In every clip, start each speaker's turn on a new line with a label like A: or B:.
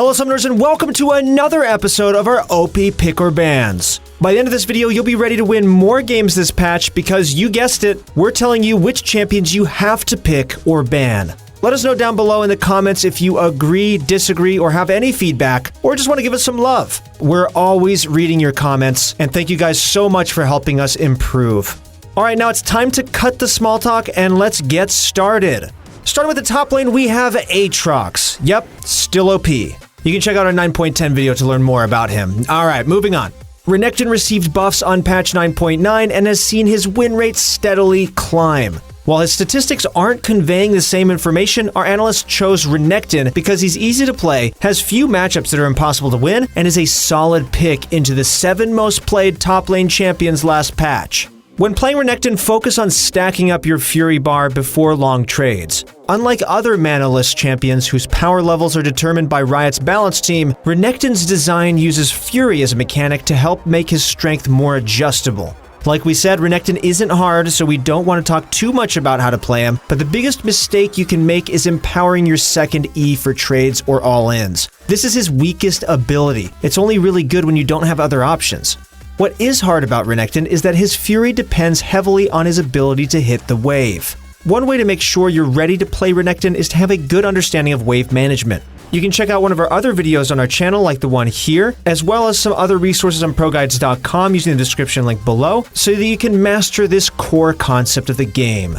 A: Hello Summoners and welcome to another episode of our OP Pick or Bans. By the end of this video, you'll be ready to win more games this patch because you guessed it, we're telling you which champions you have to pick or ban. Let us know down below in the comments if you agree, disagree, or have any feedback, or just want to give us some love. We're always reading your comments, and thank you guys so much for helping us improve. Alright, now it's time to cut the small talk and let's get started. Starting with the top lane, we have Aatrox. Yep, still OP. You can check out our 9.10 video to learn more about him. Alright, moving on. Renekton received buffs on patch 9.9 and has seen his win rate steadily climb. While his statistics aren't conveying the same information, our analysts chose Renekton because he's easy to play, has few matchups that are impossible to win, and is a solid pick into the 7 most played top lane champions last patch. When playing Renekton, focus on stacking up your Fury bar before long trades. Unlike other mana-less champions whose power levels are determined by Riot's balance team, Renekton's design uses Fury as a mechanic to help make his strength more adjustable. Like we said, Renekton isn't hard, so we don't want to talk too much about how to play him, but the biggest mistake you can make is empowering your second E for trades or all-ins. This is his weakest ability. It's only really good when you don't have other options. What is hard about Renekton is that his Fury depends heavily on his ability to hit the wave. One way to make sure you're ready to play Renekton is to have a good understanding of wave management. You can check out one of our other videos on our channel like the one here, as well as some other resources on ProGuides.com using the description link below, so that you can master this core concept of the game.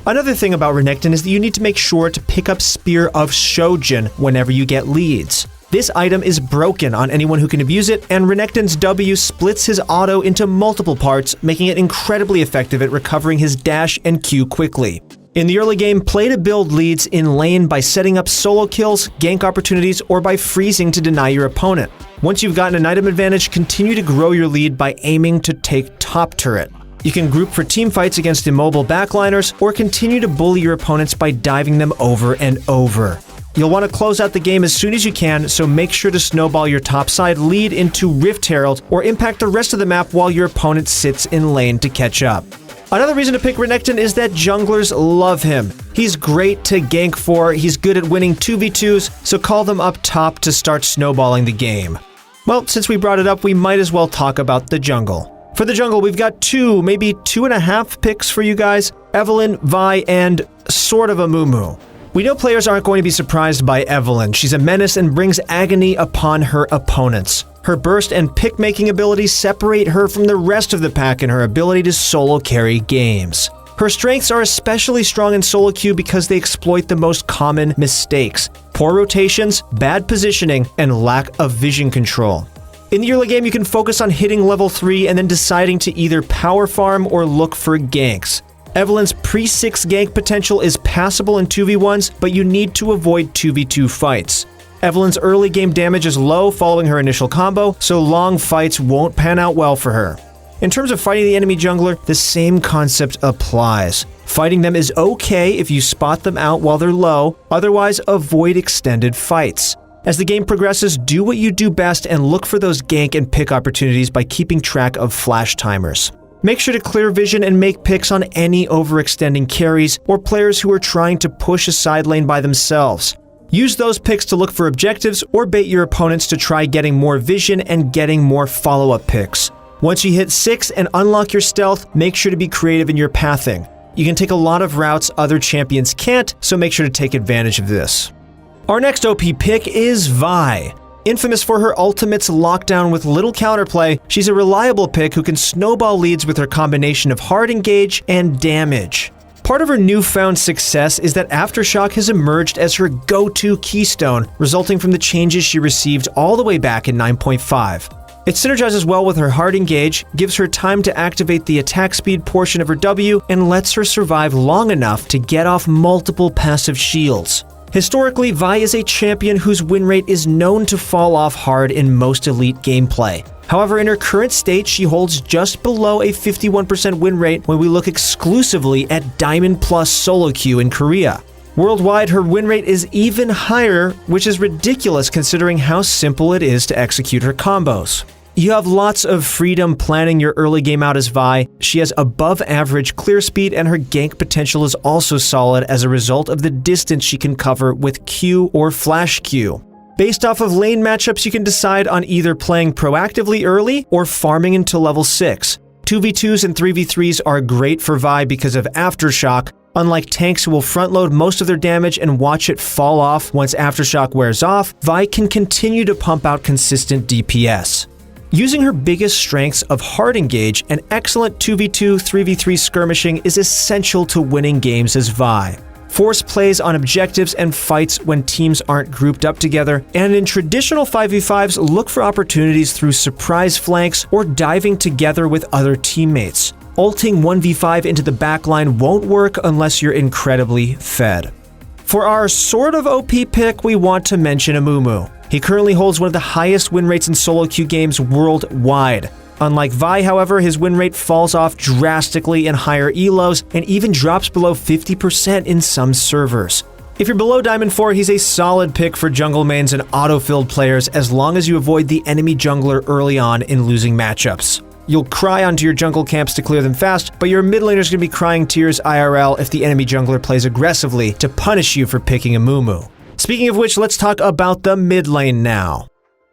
A: Another thing about Renekton is that you need to make sure to pick up Spear of Shojin whenever you get leads. This item is broken on anyone who can abuse it, and Renekton's W splits his auto into multiple parts, making it incredibly effective at recovering his dash and Q quickly. In the early game, play to build leads in lane by setting up solo kills, gank opportunities, or by freezing to deny your opponent. Once you've gotten an item advantage, continue to grow your lead by aiming to take top turret. You can group for team fights against immobile backliners, or continue to bully your opponents by diving them over and over. You'll want to close out the game as soon as you can, so make sure to snowball your topside lead into Rift Herald or impact the rest of the map while your opponent sits in lane to catch up. Another reason to pick Renekton is that junglers love him. He's great to gank for, he's good at winning 2v2s, so call them up top to start snowballing the game. Well, since we brought it up, we might as well talk about the jungle. For the jungle, we've got 2, maybe 2.5 picks for you guys: Evelynn, Vi, and sort of a Mumu. We know players aren't going to be surprised by Evelynn. She's a menace and brings agony upon her opponents. Her burst and pick-making abilities separate her from the rest of the pack in her ability to solo carry games. Her strengths are especially strong in solo queue because they exploit the most common mistakes: poor rotations, bad positioning, and lack of vision control. In the early game, you can focus on hitting level 3 and then deciding to either power farm or look for ganks. Evelynn's pre-6 gank potential is passable in 2v1s, but you need to avoid 2v2 fights. Evelynn's early game damage is low following her initial combo, so long fights won't pan out well for her. In terms of fighting the enemy jungler, the same concept applies. Fighting them is okay if you spot them out while they're low, otherwise avoid extended fights. As the game progresses, do what you do best and look for those gank and pick opportunities by keeping track of flash timers. Make sure to clear vision and make picks on any overextending carries or players who are trying to push a side lane by themselves. Use those picks to look for objectives or bait your opponents to try getting more vision and getting more follow-up picks. Once you hit 6 and unlock your stealth, make sure to be creative in your pathing. You can take a lot of routes other champions can't, so make sure to take advantage of this. Our next OP pick is Vi. Infamous for her ultimate's lockdown with little counterplay, she's a reliable pick who can snowball leads with her combination of hard engage and damage. Part of her newfound success is that Aftershock has emerged as her go-to keystone, resulting from the changes she received all the way back in 9.5. It synergizes well with her hard engage, gives her time to activate the attack speed portion of her W, and lets her survive long enough to get off multiple passive shields. Historically, Vi is a champion whose win rate is known to fall off hard in most elite gameplay. However, in her current state, she holds just below a 51% win rate when we look exclusively at Diamond Plus solo queue in Korea. Worldwide, her win rate is even higher, which is ridiculous considering how simple it is to execute her combos. You have lots of freedom planning your early game out as Vi. She has above average clear speed and her gank potential is also solid as a result of the distance she can cover with Q or Flash Q. Based off of lane matchups, you can decide on either playing proactively early or farming until level 6. 2v2s and 3v3s are great for Vi because of Aftershock. Unlike tanks who will front-load most of their damage and watch it fall off once Aftershock wears off, Vi can continue to pump out consistent DPS. Using her biggest strengths of hard engage, an excellent 2v2, 3v3 skirmishing is essential to winning games as Vi. Force plays on objectives and fights when teams aren't grouped up together, and in traditional 5v5s, look for opportunities through surprise flanks or diving together with other teammates. Ulting 1v5 into the backline won't work unless you're incredibly fed. For our sort of OP pick, we want to mention Amumu. He currently holds one of the highest win rates in solo queue games worldwide. Unlike Vi, however, his win rate falls off drastically in higher elos and even drops below 50% in some servers. If you're below Diamond 4, he's a solid pick for jungle mains and auto-filled players as long as you avoid the enemy jungler early on in losing matchups. You'll cry onto your jungle camps to clear them fast, but your mid laner's gonna be crying tears IRL if the enemy jungler plays aggressively to punish you for picking Amumu. Speaking of which, let's talk about the mid lane now.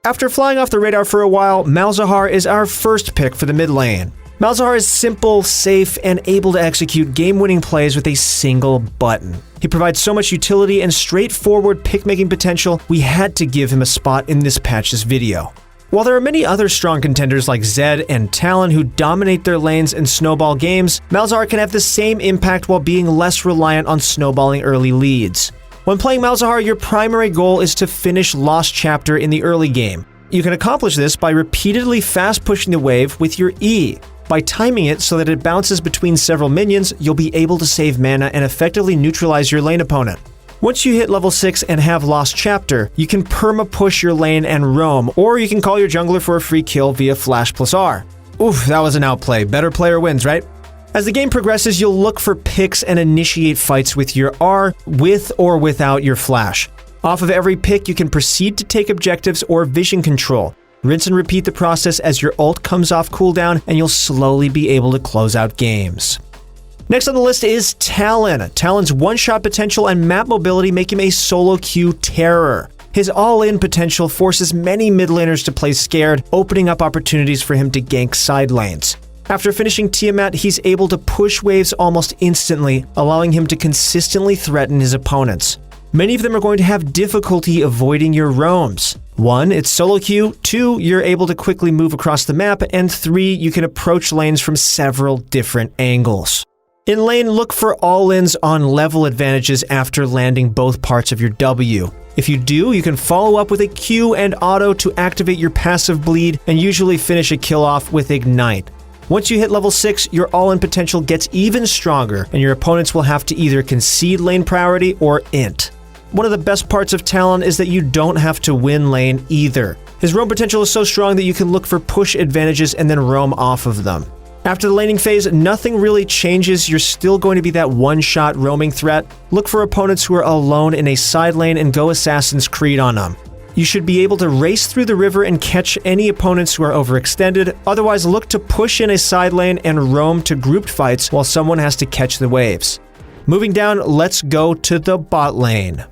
A: After flying off the radar for a while, Malzahar is our first pick for the mid lane. Malzahar is simple, safe, and able to execute game-winning plays with a single button. He provides so much utility and straightforward pick-making potential, we had to give him a spot in this patch's video. While there are many other strong contenders like Zed and Talon who dominate their lanes and snowball games, Malzahar can have the same impact while being less reliant on snowballing early leads. When playing Malzahar, your primary goal is to finish Lost Chapter in the early game. You can accomplish this by repeatedly fast pushing the wave with your E. By timing it so that it bounces between several minions, you'll be able to save mana and effectively neutralize your lane opponent. Once you hit level 6 and have Lost Chapter, you can perma-push your lane and roam, or you can call your jungler for a free kill via Flash plus R. Oof, that was an outplay. Better player wins, right? As the game progresses, you'll look for picks and initiate fights with your R, with or without your Flash. Off of every pick, you can proceed to take objectives or vision control. Rinse and repeat the process as your ult comes off cooldown, and you'll slowly be able to close out games. Next on the list is Talon. Talon's one-shot potential and map mobility make him a solo queue terror. His all-in potential forces many mid laners to play scared, opening up opportunities for him to gank side lanes. After finishing Tiamat, he's able to push waves almost instantly, allowing him to consistently threaten his opponents. Many of them are going to have difficulty avoiding your roams. 1, it's solo queue, 2, you're able to quickly move across the map, and 3, you can approach lanes from several different angles. In lane, look for all-ins on level advantages after landing both parts of your W. If you do, you can follow up with a Q and auto to activate your passive bleed and usually finish a kill off with Ignite. Once you hit level 6, your all-in potential gets even stronger and your opponents will have to either concede lane priority or int. One of the best parts of Talon is that you don't have to win lane either. His roam potential is so strong that you can look for push advantages and then roam off of them. After the laning phase, nothing really changes. You're still going to be that one-shot roaming threat. Look for opponents who are alone in a side lane and go Assassin's Creed on them. You should be able to race through the river and catch any opponents who are overextended. Otherwise, look to push in a side lane and roam to grouped fights while someone has to catch the waves. Moving down, let's go to the bot lane.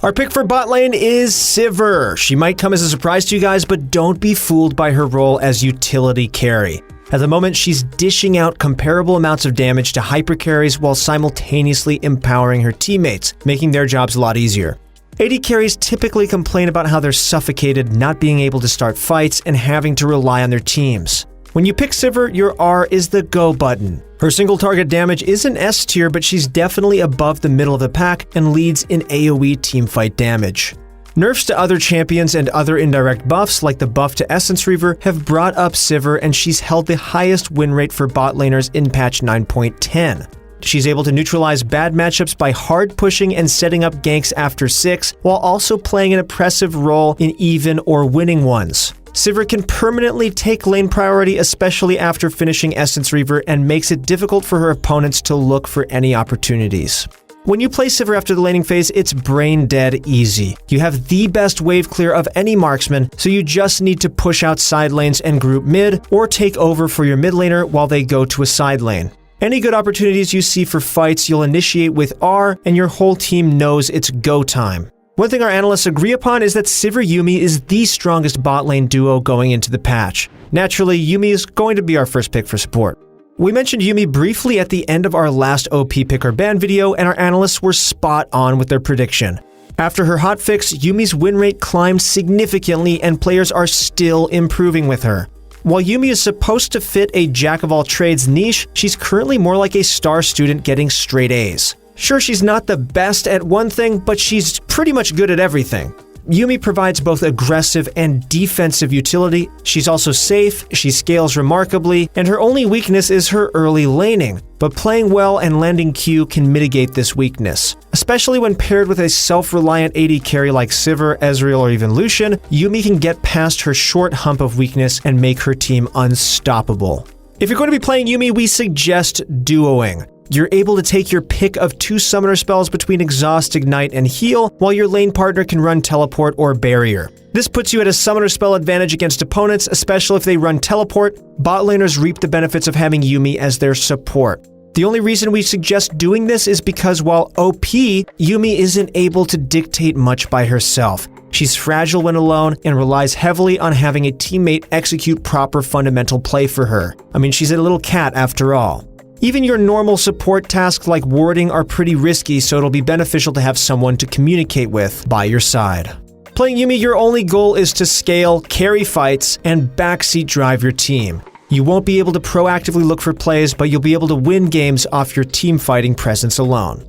A: Our pick for bot lane is Sivir. She might come as a surprise to you guys, but don't be fooled by her role as utility carry. At the moment, she's dishing out comparable amounts of damage to hyper carries while simultaneously empowering her teammates, making their jobs a lot easier. AD carries typically complain about how they're suffocated, not being able to start fights, and having to rely on their teams. When you pick Sivir, your R is the go button. Her single target damage is an S tier, but she's definitely above the middle of the pack and leads in AoE teamfight damage. Nerfs to other champions and other indirect buffs, like the buff to Essence Reaver, have brought up Sivir, and she's held the highest win rate for bot laners in patch 9.10. She's able to neutralize bad matchups by hard pushing and setting up ganks after 6, while also playing an oppressive role in even or winning ones. Sivir can permanently take lane priority, especially after finishing Essence Reaver, and makes it difficult for her opponents to look for any opportunities. When you play Sivir after the laning phase, it's brain dead easy. You have the best wave clear of any marksman, so you just need to push out side lanes and group mid, or take over for your mid laner while they go to a side lane. Any good opportunities you see for fights, you'll initiate with R, and your whole team knows it's go time. One thing our analysts agree upon is that Sivir Yuumi is the strongest bot lane duo going into the patch. Naturally, Yuumi is going to be our first pick for support. We mentioned Yuumi briefly at the end of our last OP pick or ban video, and our analysts were spot on with their prediction. After her hotfix, Yuumi's win rate climbed significantly and players are still improving with her. While Yuumi is supposed to fit a jack-of-all-trades niche, she's currently more like a star student getting straight A's. Sure, she's not the best at one thing, but she's pretty much good at everything. Yuumi provides both aggressive and defensive utility. She's also safe, she scales remarkably, and her only weakness is her early laning. But playing well and landing Q can mitigate this weakness. Especially when paired with a self-reliant AD carry like Sivir, Ezreal, or even Lucian, Yuumi can get past her short hump of weakness and make her team unstoppable. If you're going to be playing Yuumi, we suggest duoing. You're able to take your pick of 2 summoner spells between Exhaust, Ignite, and Heal, while your lane partner can run Teleport or Barrier. This puts you at a summoner spell advantage against opponents, especially if they run Teleport. Bot laners reap the benefits of having Yuumi as their support. The only reason we suggest doing this is because while OP, Yuumi isn't able to dictate much by herself. She's fragile when alone and relies heavily on having a teammate execute proper fundamental play for her. I mean, she's a little cat after all. Even your normal support tasks like warding are pretty risky, so it'll be beneficial to have someone to communicate with by your side. Playing Yuumi, your only goal is to scale, carry fights, and backseat drive your team. You won't be able to proactively look for plays, but you'll be able to win games off your team fighting presence alone.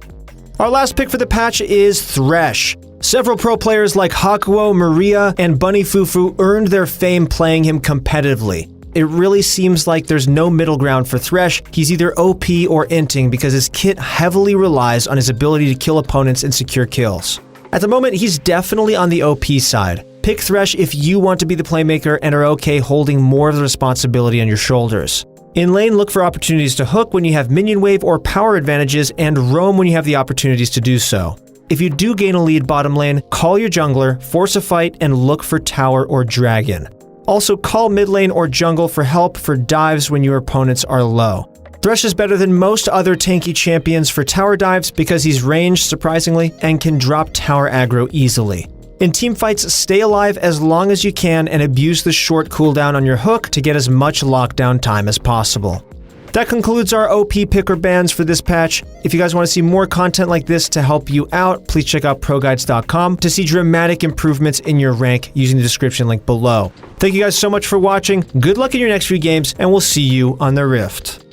A: Our last pick for the patch is Thresh. Several pro players like Hakuo, Maria, and Bunny Fufu earned their fame playing him competitively. It really seems like there's no middle ground for Thresh. He's either OP or inting because his kit heavily relies on his ability to kill opponents and secure kills. At the moment, he's definitely on the OP side. Pick Thresh if you want to be the playmaker and are okay holding more of the responsibility on your shoulders. In lane, look for opportunities to hook when you have minion wave or power advantages, and roam when you have the opportunities to do so. If you do gain a lead bottom lane, call your jungler, force a fight, and look for tower or dragon. Also, call mid lane or jungle for help for dives when your opponents are low. Thresh is better than most other tanky champions for tower dives because he's ranged, surprisingly, and can drop tower aggro easily. In teamfights, stay alive as long as you can and abuse the short cooldown on your hook to get as much lockdown time as possible. That concludes our OP picker bans for this patch. If you guys want to see more content like this to help you out, please check out ProGuides.com to see dramatic improvements in your rank using the description link below. Thank you guys so much for watching, good luck in your next few games, and we'll see you on the Rift.